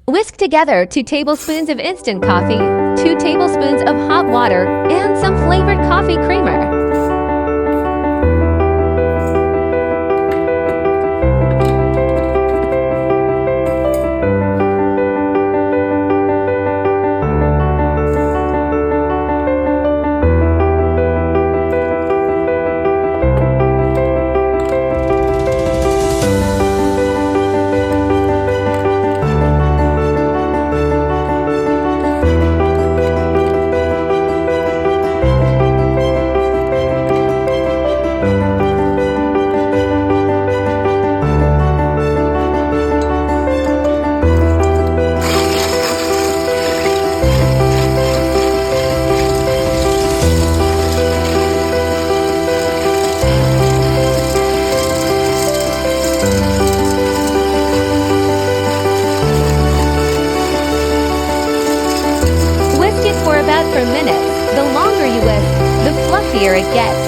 Whisk together 2 tablespoons of instant coffee, 2 tablespoons of hot water, and some flavored coffee creamer. Whisk it for about 4 minutes. The longer you whisk, the fluffier it gets.